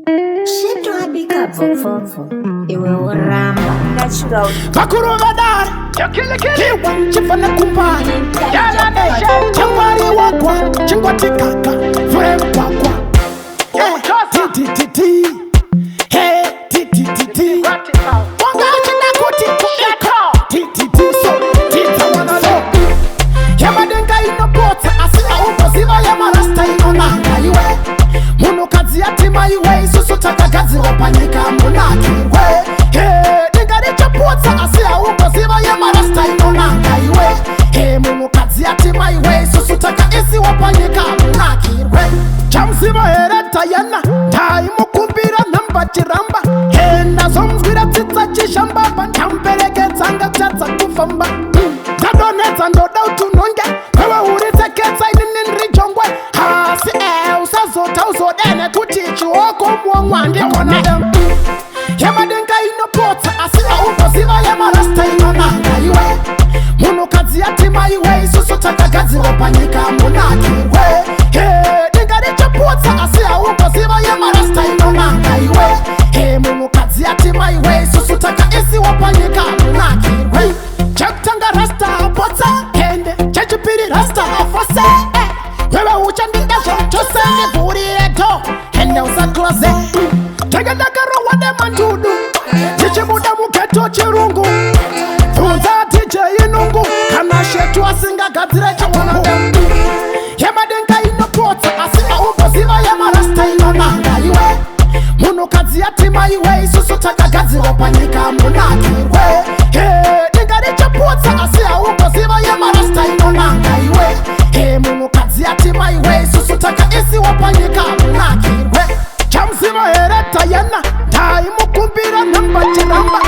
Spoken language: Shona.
Shitwabika fofofo iwe uramba natural Vakuruvedari Kiwa chifana kumbari Chambari wakwa Chingwatikaka Vrempakwa Titititi Hey titititi Wanga china kuti kuiko Tititi so Tita wanalo Yamadenga inopota Asina uko ziva yamarasta inonanga iwe Muno kazi yatima iwe Susu takagazi wapanyika munaki iwe Hey Dingari chapota Asia uko ziva yamarasta inonanga iwe Hey Muno kazi yatima iwe Susu taka isi wapanyika munaki iwe Chamsiva hereta yana Dai mukumbira namba chiramba Hey Nazomzwira tita chishamba Banchampeleke zanga chatsa kufamba Dadoneta ndoda utunonge Wewe uriteketa inini nrijongwe Hasi usazota uzodene kutichu oko mwangwande wanadem Yamadenga inopota asina uko ziva yamarasta inonanga iwe Muno kazi yatima iwe Susu takagazi wapanyika munaki iwe Hey Dingari chapota asina uko ziva yamarasta inonanga iwe Hey Muno kazi yatima iwe Susu taka isi wapanyika munaki iwe Chaktanga rasta apota Hende chachipiri rasta afose Wewe uchandika chose ni buri eto Hende usa klose Tegendagaro wade manjudu Chichimuda muketo chirungu Funza DJ inungu Kana shetu asinga gadire chawanade Yamadenga inopota Asinga uko ziva yamarasta inonanga iwe Muno kazi yatima iwe Susu takagazi wapanyika munaki iwe Hey Dingari chapota Asia uko ziva yamarasta inonanga iwe Hey Muno kazi yatima iwe Susu taka isi wapanyika munaki iwe Chamsiva hereta yana Dai mukumbira namba chiramba